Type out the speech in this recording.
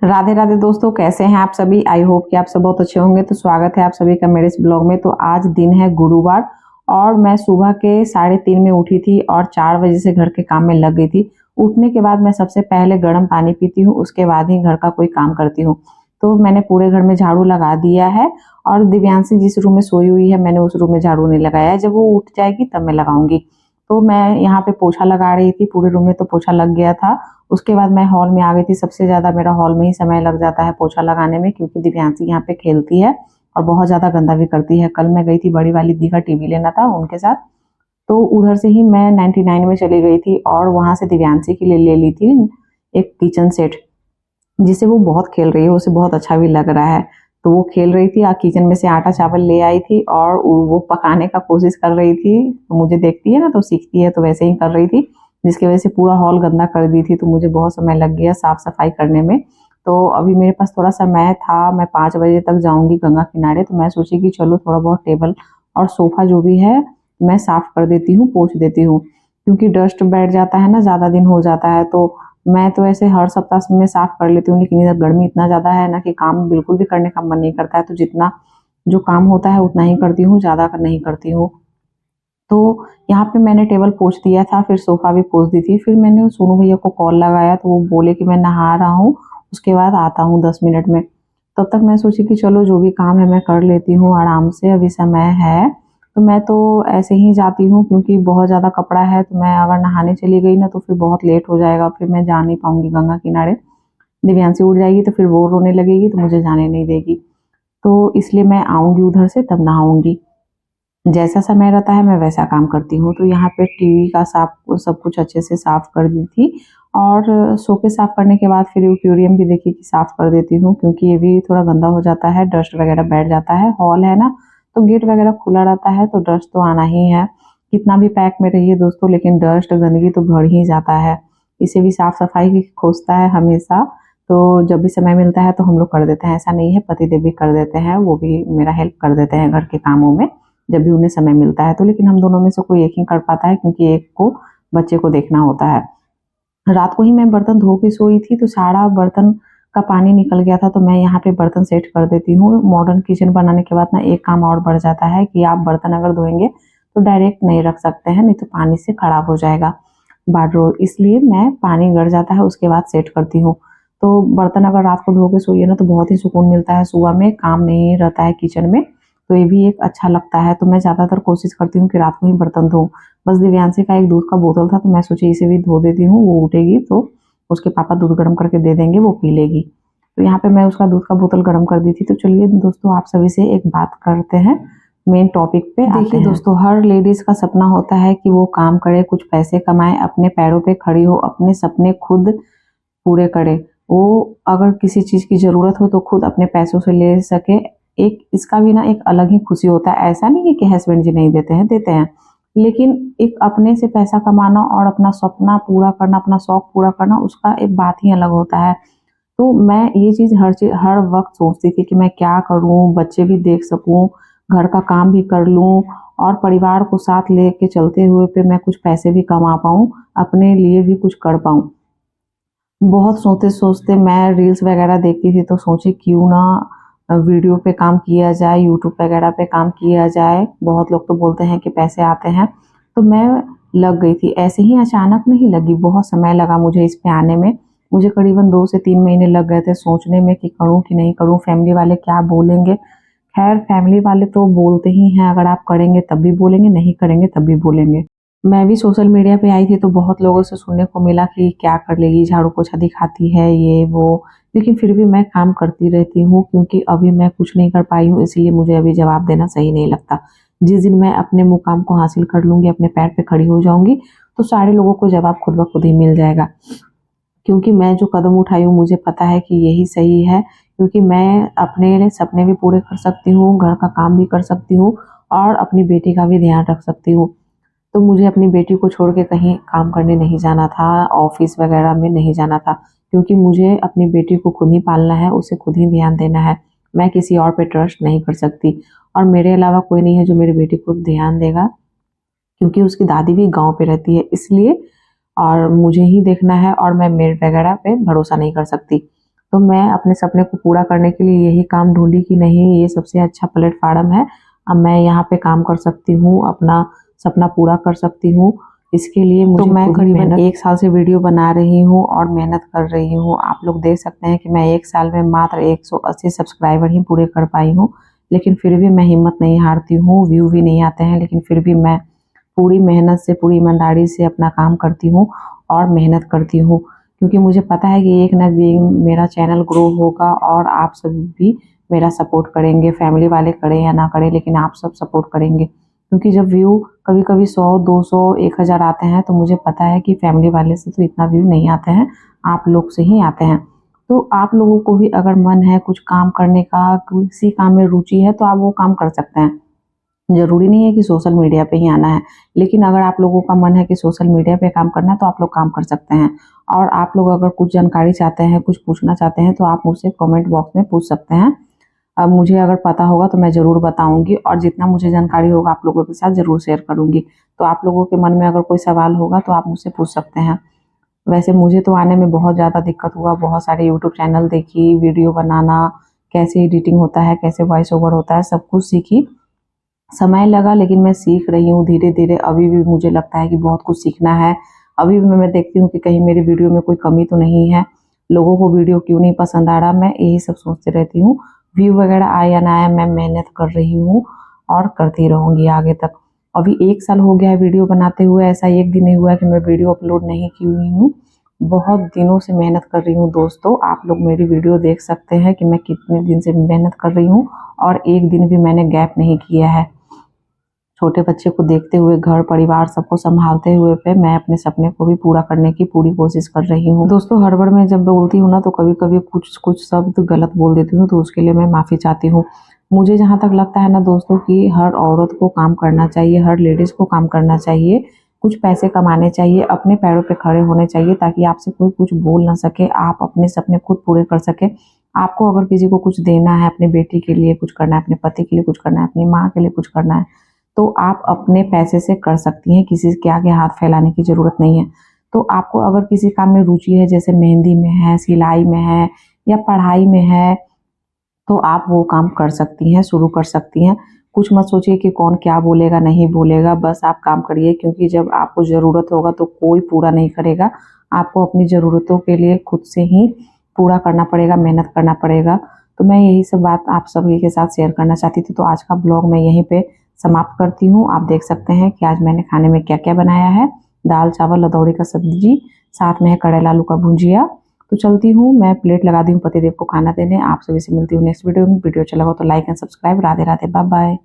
राधे राधे दोस्तों, कैसे हैं आप सभी। आई होप कि आप सब बहुत अच्छे होंगे। तो स्वागत है आप सभी का मेरे इस ब्लॉग में। तो आज दिन है गुरुवार और मैं सुबह के 3:30 में उठी थी और 4 बजे से घर के काम में लग गई थी। उठने के बाद मैं सबसे पहले गर्म पानी पीती हूँ, उसके बाद ही घर का कोई काम करती हूँ। तो मैंने पूरे घर में झाड़ू लगा दिया है और दिव्यांशी जिस रूम में सोई हुई है मैंने उस रूम में झाड़ू नहीं लगाया है। जब वो उठ जाएगी तब मैं लगाऊंगी। तो मैं यहाँ पे पोछा लगा रही थी पूरे रूम में, तो पोछा लग गया था। उसके बाद मैं हॉल में आ गई थी। सबसे ज़्यादा मेरा हॉल में ही समय लग जाता है पोछा लगाने में, क्योंकि दिव्यांशी यहाँ पे खेलती है और बहुत ज़्यादा गंदा भी करती है। कल मैं गई थी बड़ी वाली दी का टीवी लेना था उनके साथ, तो उधर से ही मैं 99 में चली गई थी और वहाँ से दिव्यांशी के लिए ले ली थी एक किचन सेट, जिसे वो बहुत खेल रही है, उसे बहुत अच्छा भी लग रहा है। तो वो खेल रही थी और किचन में से आटा चावल ले आई थी और वो पकाने का कोशिश कर रही थी। तो मुझे देखती है ना तो सीखती है, तो वैसे ही कर रही थी, जिसकी वजह से पूरा हॉल गंदा कर दी थी। तो मुझे बहुत समय लग गया साफ सफाई करने में। तो अभी मेरे पास थोड़ा समय था, मैं 5 बजे तक जाऊंगी गंगा किनारे। तो मैं सोची कि चलो थोड़ा बहुत टेबल और सोफा जो भी है मैं साफ कर देती हूँ, पोंछ देती हूँ, क्योंकि डस्ट बैठ जाता है ना, ज़्यादा दिन हो जाता है। तो मैं तो ऐसे हर सप्ताह में साफ कर लेती हूँ, लेकिन इधर गर्मी इतना ज़्यादा है ना कि काम बिल्कुल भी करने का मन नहीं करता है। तो जितना जो काम होता है उतना ही करती हूँ, ज़्यादा नहीं करती हूँ। तो यहाँ पे मैंने टेबल पोंछ दिया था, फिर सोफा भी पोंछ दी थी। फिर मैंने सोनू भैया को कॉल लगाया तो वो बोले कि मैं नहा रहा हूँ, उसके बाद आता हूँ 10 मिनट में। तब तक मैं सोची कि चलो जो भी काम है मैं कर लेती हूँ आराम से, अभी समय है। तो मैं तो ऐसे ही जाती हूँ, क्योंकि बहुत ज़्यादा कपड़ा है। तो मैं अगर नहाने चली गई ना तो फिर बहुत लेट हो जाएगा, फिर मैं जा नहीं पाऊंगी गंगा किनारे। दिव्यांशी उठ जाएगी तो फिर वो रोने लगेगी तो मुझे जाने नहीं देगी। तो इसलिए मैं आऊँगी उधर से तब नहाऊंगी। जैसा समय रहता है मैं वैसा काम करती हूँ। तो यहाँ पे टीवी का साफ सब कुछ अच्छे से साफ कर दी थी और शोकेस साफ करने के बाद फिर एक्वेरियम भी देखिए कि साफ कर देती हूँ, क्योंकि ये भी थोड़ा गंदा हो जाता है, डस्ट वगैरह बैठ जाता है। हॉल है ना तो गेट वगैरह खुला रहता है तो डस्ट तो आना ही है, कितना भी पैक में रहिए दोस्तों, लेकिन डस्ट गंदगी तो बढ़ ही जाता है। इसे भी साफ सफाई की खोजता है हमेशा। तो जब भी समय मिलता है तो हम लोग कर देते हैं, ऐसा नहीं है, पतिदेव भी कर देते हैं, वो भी मेरा हेल्प कर देते हैं घर के कामों में जब भी उन्हें समय मिलता है। तो लेकिन हम दोनों में से कोई एक ही कर पाता है, क्योंकि एक को बच्चे को देखना होता है। रात को ही मैं बर्तन धो के सोई थी तो सारा बर्तन का पानी निकल गया था। तो मैं यहाँ पे बर्तन सेट कर देती हूँ। मॉडर्न किचन बनाने के बाद ना एक काम और बढ़ जाता है कि आप बर्तन अगर धोएंगे तो डायरेक्ट नहीं रख सकते हैं, नहीं तो पानी से खराब हो जाएगा बाथरूम। इसलिए मैं पानी गड़ जाता है उसके बाद सेट करती हूँ। तो बर्तन अगर रात को धो के सोइए ना तो बहुत ही सुकून मिलता है, सुबह में काम नहीं रहता है किचन में, तो ये भी एक अच्छा लगता है। तो मैं ज़्यादातर कोशिश करती हूँ कि रात को ही बर्तन धोऊं। बस दिव्यांशी का एक दूध का बोतल था तो मैं सोची इसे भी धो देती हूँ, वो उठेगी तो उसके पापा दूध गर्म करके दे देंगे, वो पी लेगी। तो यहाँ पे मैं उसका दूध का बोतल गर्म कर दी थी। तो चलिए दोस्तों आप सभी से एक बात करते हैं, मेन टॉपिक पे आते हैं। दोस्तों हर लेडीज का सपना होता है कि वो काम करे, कुछ पैसे कमाए, अपने पैरों पे खड़ी हो, अपने सपने खुद पूरे करे। वो अगर किसी चीज की जरूरत हो तो खुद अपने पैसों से ले सके। एक इसका भी ना एक अलग ही खुशी होता है। ऐसा नहीं है कि हस्बैंड जी नहीं देते हैं, देते हैं, लेकिन एक अपने से पैसा कमाना और अपना सपना पूरा करना, अपना शौक पूरा करना, उसका एक बात ही अलग होता है। तो मैं ये चीज हर वक्त सोचती थी कि मैं क्या करूं, बच्चे भी देख सकूं, घर का काम भी कर लूं और परिवार को साथ लेके चलते हुए फिर मैं कुछ पैसे भी कमा पाऊं, अपने लिए भी कुछ कर पाऊं। बहुत सोचते सोचते मैं रील्स वगैरह देखती थी तो सोची क्यों ना वीडियो पे काम किया जाए, यूट्यूब वगैरह पे काम किया जाए। बहुत लोग तो बोलते हैं कि पैसे आते हैं। तो मैं लग गई थी, ऐसे ही अचानक नहीं लगी, बहुत समय लगा मुझे इस पे आने में। मुझे करीबन 2 से 3 महीने लग गए थे सोचने में कि करूं कि नहीं करूं, फैमिली वाले क्या बोलेंगे। खैर फैमिली वाले तो बोलते ही हैं, अगर आप करेंगे तब भी बोलेंगे, नहीं करेंगे तब भी बोलेंगे। मैं भी सोशल मीडिया पे आई थी तो बहुत लोगों से सुनने को मिला कि क्या कर लेगी, झाड़ू पोछा दिखाती है ये वो, लेकिन फिर भी मैं काम करती रहती हूँ, क्योंकि अभी मैं कुछ नहीं कर पाई हूँ, इसलिए मुझे अभी जवाब देना सही नहीं लगता। जिस दिन मैं अपने मुकाम को हासिल कर लूंगी, अपने पैर पे खड़ी हो जाऊंगी, तो सारे लोगों को जवाब खुद ब खुद ही मिल जाएगा। क्योंकि मैं जो कदम उठाई हूँ मुझे पता है कि यही सही है, क्योंकि मैं अपने सपने भी पूरे कर सकती हूँ, घर का काम भी कर सकती हूँ और अपनी बेटी का भी ध्यान रख सकती हूँ। तो मुझे अपनी बेटी को छोड़ के कहीं काम करने नहीं जाना था, ऑफिस वगैरह में नहीं जाना था, क्योंकि मुझे अपनी बेटी को खुद ही पालना है, उसे खुद ही ध्यान देना है। मैं किसी और पे ट्रस्ट नहीं कर सकती और मेरे अलावा कोई नहीं है जो मेरी बेटी को ध्यान देगा, क्योंकि उसकी दादी भी गांव पे रहती है इसलिए, और मुझे ही देखना है और मैं मेड वगैरह पे भरोसा नहीं कर सकती। तो मैं अपने सपने को पूरा करने के लिए यही काम ढूंढी कि नहीं, ये सबसे अच्छा प्लेटफार्म है, अब मैं यहाँ पे काम कर सकती हूँ, अपना सपना पूरा कर सकती हूँ। इसके लिए मुझे तो मैं करीबन 1 साल से वीडियो बना रही हूँ और मेहनत कर रही हूँ। आप लोग देख सकते हैं कि मैं 1 साल में मात्र 180 सब्सक्राइबर ही पूरे कर पाई हूँ, लेकिन फिर भी मैं हिम्मत नहीं हारती हूँ। व्यू भी नहीं आते हैं, लेकिन फिर भी मैं पूरी मेहनत से, पूरी ईमानदारी से अपना काम करती हूँ और मेहनत करती हूँ, क्योंकि मुझे पता है कि एक ना एक दिन मेरा चैनल ग्रो होगा और आप सभी भी मेरा सपोर्ट करेंगे। फैमिली वाले करें या ना करें, लेकिन आप सब सपोर्ट करेंगे, क्योंकि जब व्यू कभी कभी 100, 200, 1000 आते हैं तो मुझे पता है कि फैमिली वाले से तो इतना व्यू नहीं आते हैं, आप लोग से ही आते हैं। तो आप लोगों को भी अगर मन है कुछ काम करने का, किसी काम में रुचि है, तो आप वो काम कर सकते हैं। ज़रूरी नहीं है कि सोशल मीडिया पे ही आना है, लेकिन अगर आप लोगों का मन है कि सोशल मीडिया पे काम करना है तो आप लोग काम कर सकते हैं। और आप लोग अगर कुछ जानकारी चाहते हैं, कुछ पूछना चाहते हैं, तो आप मुझसे कमेंट बॉक्स में पूछ सकते हैं। अब मुझे अगर पता होगा तो मैं ज़रूर बताऊंगी, और जितना मुझे जानकारी होगा आप लोगों के साथ ज़रूर शेयर करूंगी। तो आप लोगों के मन में अगर कोई सवाल होगा तो आप मुझसे पूछ सकते हैं। वैसे मुझे तो आने में बहुत ज़्यादा दिक्कत हुआ, बहुत सारे यूट्यूब चैनल देखी, वीडियो बनाना, कैसे एडिटिंग होता है, कैसे वॉइस ओवर होता है, सब कुछ सीखी। समय लगा, लेकिन मैं सीख रही हूँ धीरे धीरे। अभी भी मुझे लगता है कि बहुत कुछ सीखना है। अभी भी मैं देखती हूँ कि कहीं मेरी वीडियो में कोई कमी तो नहीं है, लोगों को वीडियो क्यों नहीं पसंद आ रहा, मैं यही सब सोचती रहती हूँ। व्यू वगैरह आए या ना आए, मैं मेहनत कर रही हूँ और करती रहूँगी आगे तक। अभी 1 साल हो गया है वीडियो बनाते हुए, ऐसा एक दिन नहीं हुआ कि मैं वीडियो अपलोड नहीं की हुई हूँ। बहुत दिनों से मेहनत कर रही हूँ दोस्तों। आप लोग मेरी वीडियो देख सकते हैं कि मैं कितने दिन से मेहनत कर रही हूँ, और एक दिन भी मैंने गैप नहीं किया है। छोटे बच्चे को देखते हुए, घर परिवार सबको संभालते हुए पे मैं अपने सपने को भी पूरा करने की पूरी कोशिश कर रही हूँ। दोस्तों, हड़बड़ में जब बोलती हूँ ना, तो कभी कभी कुछ शब्द गलत बोल देती हूँ, तो उसके लिए मैं माफ़ी चाहती हूँ। मुझे जहाँ तक लगता है ना दोस्तों, कि हर औरत को काम करना चाहिए, हर लेडीज़ को काम करना चाहिए, कुछ पैसे कमाने चाहिए, अपने पैरों पे खड़े होने चाहिए, ताकि आपसे कोई कुछ बोल ना सके, आप अपने सपने खुद पूरे कर सके। आपको अगर किसी को कुछ देना है, अपने बेटी के लिए कुछ करना है, अपने पति के लिए कुछ करना है, अपनी माँ के लिए कुछ करना है, तो आप अपने पैसे से कर सकती हैं, किसी के आगे हाथ फैलाने की ज़रूरत नहीं है। तो आपको अगर किसी काम में रुचि है, जैसे मेहंदी में है, सिलाई में है, या पढ़ाई में है, तो आप वो काम कर सकती हैं, शुरू कर सकती हैं। कुछ मत सोचिए कि कौन क्या बोलेगा, नहीं बोलेगा, बस आप काम करिए, क्योंकि जब आपको ज़रूरत होगा तो कोई पूरा नहीं करेगा। आपको अपनी ज़रूरतों के लिए खुद से ही पूरा करना पड़ेगा, मेहनत करना पड़ेगा। तो मैं यही सब बात आप सभी के साथ शेयर करना चाहती थी। तो आज का ब्लॉग मैं यहीं पे समाप्त करती हूँ। आप देख सकते हैं कि आज मैंने खाने में क्या क्या बनाया है। दाल चावल, लदौड़ी का सब्जी, साथ में है करेला आलू का भुजिया। तो चलती हूँ, मैं प्लेट लगा दी हूँ पतिदेव को खाना देने। आप सभी से मिलती हूँ नेक्स्ट वीडियो में। वीडियो अच्छा लगा तो like and subscribe. Radhe Radhe, bye bye.